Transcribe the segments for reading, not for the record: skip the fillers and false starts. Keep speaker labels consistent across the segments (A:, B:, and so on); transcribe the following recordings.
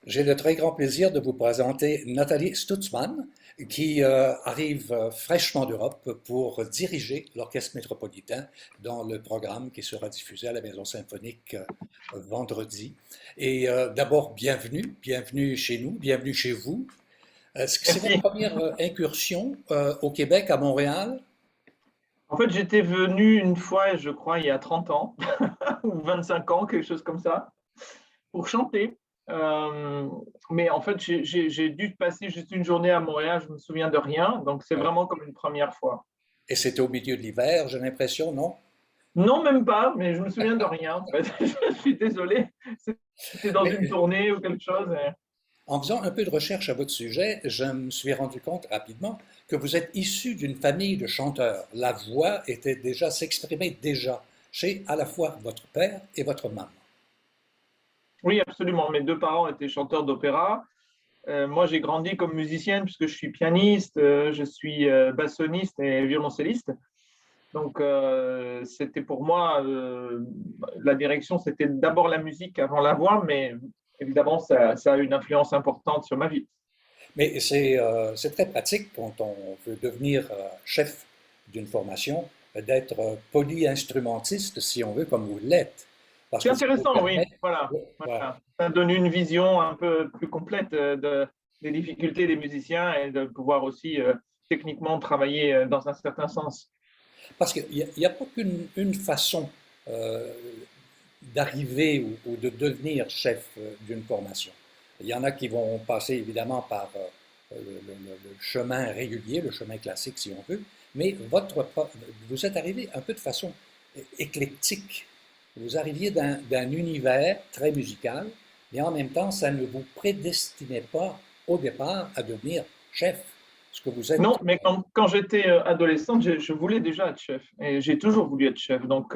A: J'ai le très grand plaisir de vous présenter Nathalie Stutzmann, qui arrive fraîchement d'Europe pour diriger l'Orchestre métropolitain dans le programme qui sera diffusé à la Maison symphonique vendredi. Et d'abord, bienvenue chez nous, bienvenue chez vous. Est-ce que c'est votre
B: Merci.
A: première incursion au Québec, à Montréal?
B: En fait, j'étais venu une fois, je crois, il y a 30 ans ou 25 ans, quelque chose comme ça, pour chanter. Euh, mais en fait, j'ai dû passer juste une journée à Montréal, je me souviens de rien, donc c'est
A: Ouais.
B: vraiment comme une première fois.
A: Et c'était au milieu de l'hiver, j'ai l'impression, non?
B: Non, même pas, mais je me souviens de rien. En fait. Je suis désolé. C'était dans une
A: Mais
B: tournée ou quelque chose.
A: en faisant un peu de recherche à votre sujet, je me suis rendu compte rapidement que vous êtes issu d'une famille de chanteurs. La voix était déjà, s'exprimait déjà chez à la fois votre père et votre maman.
B: Oui, absolument. Mes deux parents étaient chanteurs d'opéra. Moi, j'ai grandi comme musicienne puisque je suis pianiste, je suis bassoniste et violoncelliste. Donc, c'était pour moi, la direction, c'était d'abord la musique avant la voix, mais évidemment, ça a une influence importante sur ma vie.
A: Mais c'est très pratique quand on veut devenir chef d'une formation, d'être polyinstrumentiste, si on veut, comme vous l'êtes. Parce
B: C'est
A: que ça vous
B: intéressant, oui.
A: permet.
B: Voilà,
A: Voilà.
B: voilà. Ça donne une vision un peu plus complète des difficultés des musiciens et de pouvoir aussi techniquement travailler dans un certain sens.
A: Parce qu'il n'y a pas qu'une façon euh, d'arriver ou de devenir chef d'une formation. Il y en a qui vont passer évidemment par le chemin régulier, le chemin classique si on veut, mais vous êtes arrivé un peu de façon éclectique. Vous arriviez d'un univers très musical, mais en même temps, ça ne vous prédestinait pas au départ à devenir chef. Ce que vous êtes.
B: Non, mais quand j'étais adolescente, je voulais déjà être chef et j'ai toujours voulu être chef. Donc,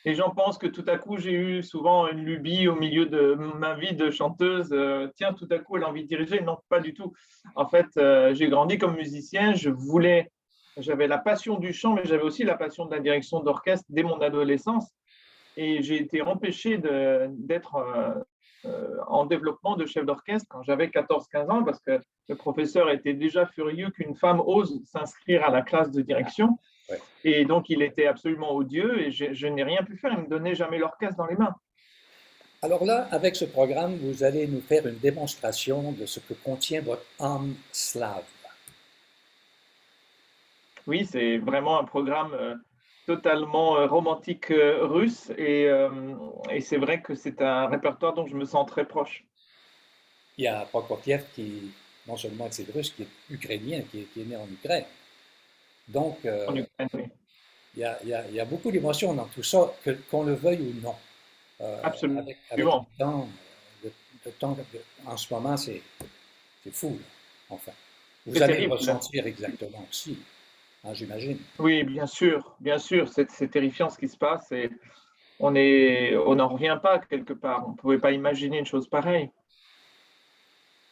B: les gens pensent que tout à coup, j'ai eu souvent une lubie au milieu de ma vie de chanteuse. Tiens, tout à coup, elle a envie de diriger. Non, pas du tout. En fait, j'ai grandi comme musicien. J'avais la passion du chant, mais j'avais aussi la passion de la direction d'orchestre dès mon adolescence. Et j'ai été empêché d'être en développement de chef d'orchestre quand j'avais 14-15 ans parce que le professeur était déjà furieux qu'une femme ose s'inscrire à la classe de direction.
A: Ouais.
B: Et donc, il était absolument odieux et je n'ai rien pu faire. Il ne me donnait jamais l'orchestre dans les mains.
A: Alors là, avec ce programme, vous allez nous faire une démonstration de ce que contient votre âme slave.
B: Oui, c'est vraiment un programme totalement romantique russe et c'est vrai que c'est un répertoire dont je me sens très proche.
A: Il y a Prokofiev qui, non seulement est russe, qui est ukrainien, qui est né en Ukraine. Donc,
B: En Ukraine, oui.
A: il y a beaucoup d'émotions dans tout ça, qu'on le veuille ou non. Avec
B: Absolument.
A: le temps, le temps en ce moment, c'est fou, là, enfin. Vous
B: C'est
A: allez le
B: terrible.
A: ressentir exactement aussi, hein, j'imagine.
B: Oui, bien sûr, c'est terrifiant ce qui se passe et on n'en revient pas quelque part. On ne pouvait pas imaginer une chose pareille.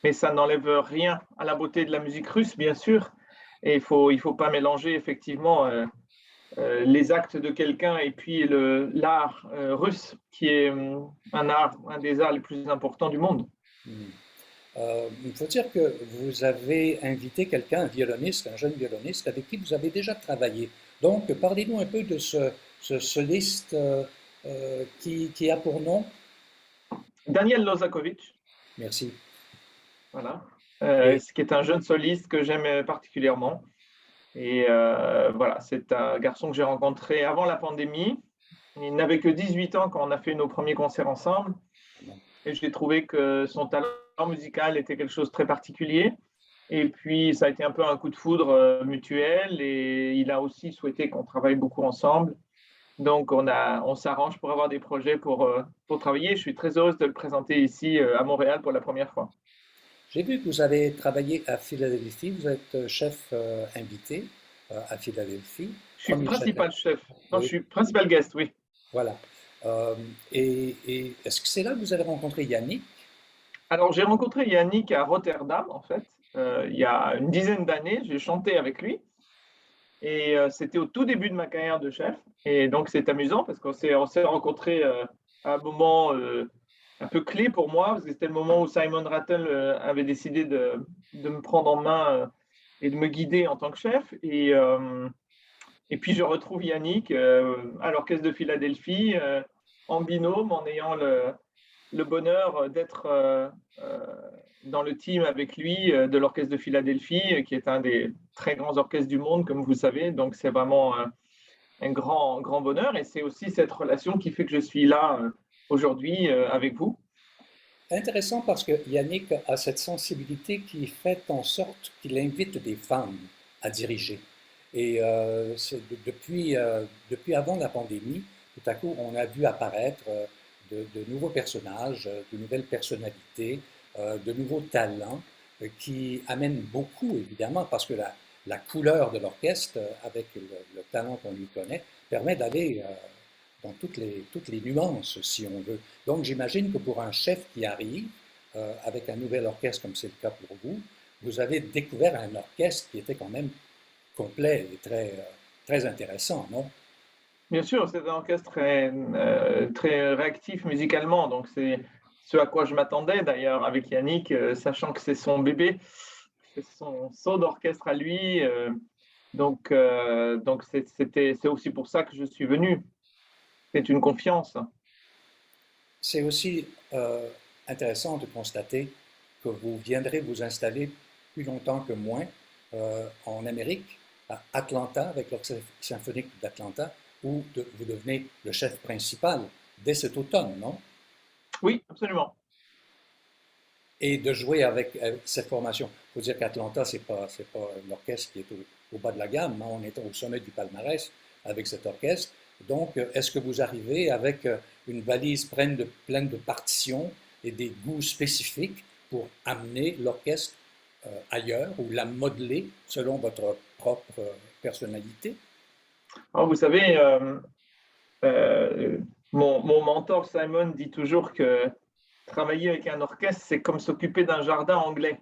B: Mais ça n'enlève rien à la beauté de la musique russe, bien sûr. Et il faut pas mélanger effectivement les actes de quelqu'un et puis l'art russe, qui est un des arts les plus importants du monde.
A: Hmm. Il faut dire que vous avez invité quelqu'un, un violoniste, un jeune violoniste, avec qui vous avez déjà travaillé. Donc, parlez-nous un peu de ce soliste qui a pour nom.
B: Daniel Lozakovitch,
A: Merci.
B: voilà,
A: Et
B: ce qui est un jeune soliste que j'aime particulièrement. Et voilà, c'est un garçon que j'ai rencontré avant la pandémie. Il n'avait que 18 ans quand on a fait nos premiers concerts ensemble. Et j'ai trouvé que son talent musical était quelque chose de très particulier. Et puis, ça a été un peu un coup de foudre mutuel. Et il a aussi souhaité qu'on travaille beaucoup ensemble. Donc, on s'arrange pour avoir des projets pour travailler. Je suis très heureuse de le présenter ici à Montréal pour la première fois.
A: j'ai vu que vous avez travaillé à Philadelphie. Vous êtes chef invité à Philadelphie,
B: Je suis
A: premier chef.
B: principal chef. Non, je
A: Oui,
B: suis principal guest, oui.
A: voilà. Euh, et est-ce que c'est là que vous avez rencontré Yannick?
B: Alors, j'ai rencontré Yannick à Rotterdam, en fait, il y a une dizaine d'années. J'ai chanté avec lui. Et c'était au tout début de ma carrière de chef. Et donc, c'est amusant parce on s'est rencontrés à un moment peu clé pour moi, parce que c'était le moment où Simon Rattle avait décidé de me prendre en main et de me guider en tant que chef. Et puis je retrouve Yannick à l'Orchestre de Philadelphie, en binôme, en ayant le bonheur d'être dans le team avec lui de l'Orchestre de Philadelphie, qui est un des très grands orchestres du monde, comme vous savez. Donc c'est vraiment un grand, grand bonheur. Et c'est aussi cette relation qui fait que je suis là aujourd'hui avec vous.
A: Intéressant parce que Yannick a cette sensibilité qui fait en sorte qu'il invite des femmes à diriger. Et depuis avant la pandémie, tout à coup, on a vu apparaître de nouveaux personnages, de nouvelles personnalités, de nouveaux talents qui amènent beaucoup, évidemment, parce que la couleur de l'orchestre, avec le talent qu'on lui connaît, permet d'aller dans toutes les nuances, si on veut. Donc, j'imagine que pour un chef qui arrive avec un nouvel orchestre, comme c'est le cas pour vous, vous avez découvert un orchestre qui était quand même complet et très intéressant, non?
B: Bien sûr, c'est un orchestre très réactif musicalement, donc c'est ce à quoi je m'attendais d'ailleurs avec Yannick, sachant que c'est son bébé, c'est son saut d'orchestre à lui. Donc c'est aussi pour ça que je suis venu. C'est une confiance.
A: C'est aussi intéressant de constater que vous viendrez vous installer plus longtemps que moi en Amérique, à Atlanta, avec l'Orchestre symphonique d'Atlanta, où vous devenez le chef principal dès cet automne, non?
B: Oui, absolument.
A: Et de jouer avec cette formation. Il faut dire qu'Atlanta, c'est pas un orchestre qui est au bas de la gamme, hein. On est au sommet du palmarès avec cet orchestre. Donc, est-ce que vous arrivez avec une valise pleine de partitions et des goûts spécifiques pour amener l'orchestre ailleurs ou la modeler selon votre propre personnalité?
B: Alors, vous savez, euh, mon mentor Simon dit toujours que travailler avec un orchestre, c'est comme s'occuper d'un jardin anglais.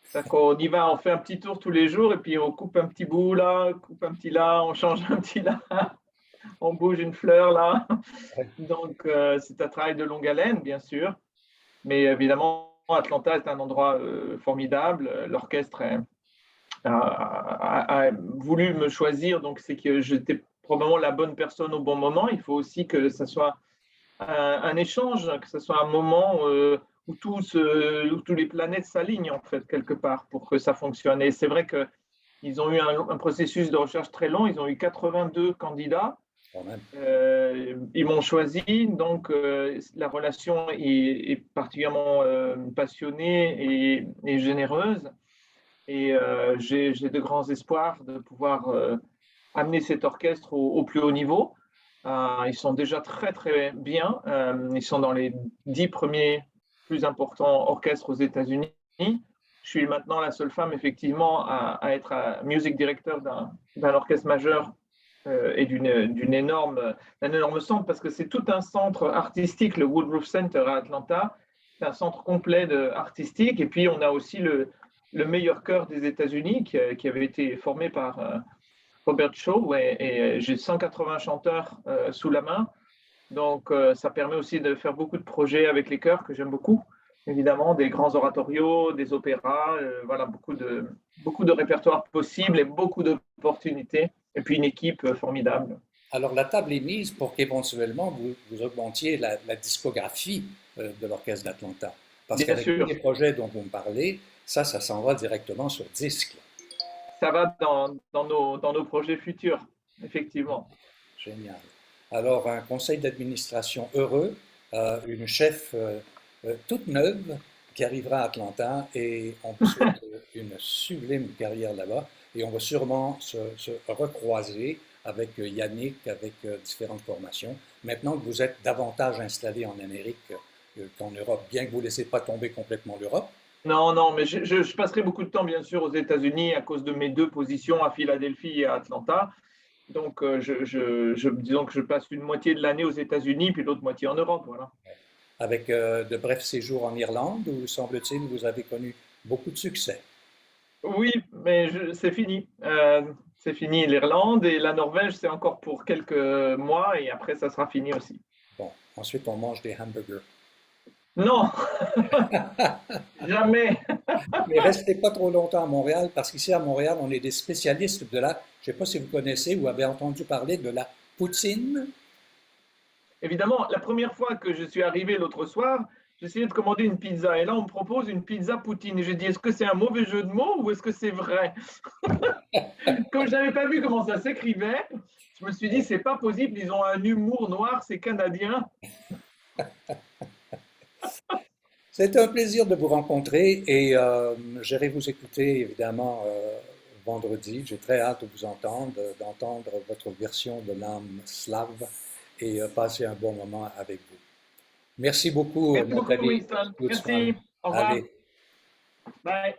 B: C'est-à-dire qu'on y va, on fait un petit tour tous les jours et puis on coupe un petit bout là, coupe un petit là, on change un petit là, on bouge une fleur là. Donc c'est un travail de longue haleine, bien sûr. Mais évidemment, Atlanta est un endroit formidable. L'orchestre a voulu me choisir, donc c'est que j'étais probablement la bonne personne au bon moment. Il faut aussi que ce soit un échange, que ce soit un moment où tous les planètes s'alignent en fait quelque part pour que ça fonctionne. Et c'est vrai qu'ils ont eu un processus de recherche très long. Ils ont eu 82 candidats. Ils m'ont choisi, donc la relation est particulièrement passionnée et généreuse. Et j'ai de grands espoirs de pouvoir amener cet orchestre au plus haut niveau. Ils sont déjà très très bien. Ils sont dans les 10 premiers plus importants orchestres aux États-Unis. Je suis maintenant la seule femme effectivement à être music director d'un orchestre majeur et d'un énorme centre, parce que c'est tout un centre artistique, le Woodruff Center à Atlanta. C'est un centre complet artistique. Et puis on a aussi le meilleur chœur des États-Unis qui avait été formé par Robert Shaw, et j'ai 180 chanteurs sous la main. Donc, ça permet aussi de faire beaucoup de projets avec les chœurs que j'aime beaucoup. Évidemment, des grands oratorios, des opéras, voilà, beaucoup de répertoires possibles et beaucoup d'opportunités. Et puis une équipe formidable.
A: Alors, la table est mise pour qu'éventuellement vous augmentiez la discographie de l'Orchestre d'Atlanta. Parce
B: Bien
A: qu'avec tous
B: sûr,
A: les projets dont vous me parlez, ça s'en va directement sur disque.
B: ça va dans nos projets futurs, effectivement.
A: Génial. Alors, un conseil d'administration heureux, une chef toute neuve qui arrivera à Atlanta et on vous souhaite une sublime carrière là-bas et on va sûrement se recroiser avec Yannick, avec différentes formations. Maintenant que vous êtes davantage installé en Amérique qu'en Europe, bien que vous ne laissez pas tomber complètement l'Europe.
B: Non, non, mais je passerai beaucoup de temps, bien sûr, aux États-Unis à cause de mes deux positions à Philadelphie et à Atlanta. Donc, disons que je passe une moitié de l'année aux États-Unis, puis l'autre moitié en Europe. Voilà.
A: Avec de brefs séjours en Irlande où, semble-t-il, vous avez connu beaucoup de succès.
B: Oui, mais c'est fini. C'est fini l'Irlande et la Norvège, c'est encore pour quelques mois et après, ça sera fini aussi.
A: Bon, ensuite on mange des hamburgers.
B: Non, jamais.
A: Mais restez pas trop longtemps à Montréal, parce qu'ici à Montréal, on est des spécialistes de la, je ne sais pas si vous connaissez ou avez entendu parler de la poutine.
B: Évidemment, la première fois que je suis arrivé l'autre soir, j'essayais de commander une pizza et là on me propose une pizza poutine et je dis est-ce que c'est un mauvais jeu de mots ou est-ce que c'est vrai? Comme je n'avais pas vu comment ça s'écrivait, je me suis dit c'est pas possible, ils ont un humour noir, c'est canadien.
A: C'est un plaisir de vous rencontrer et j'irai vous écouter évidemment vendredi. J'ai très hâte de vous entendre, d'entendre votre version de l'âme slave et passer un bon moment avec vous. Merci beaucoup,
B: Merci beaucoup
A: Nathalie
B: Winston.
A: Glucksmann.
B: Merci. Au revoir.
A: Allez,
B: Bye.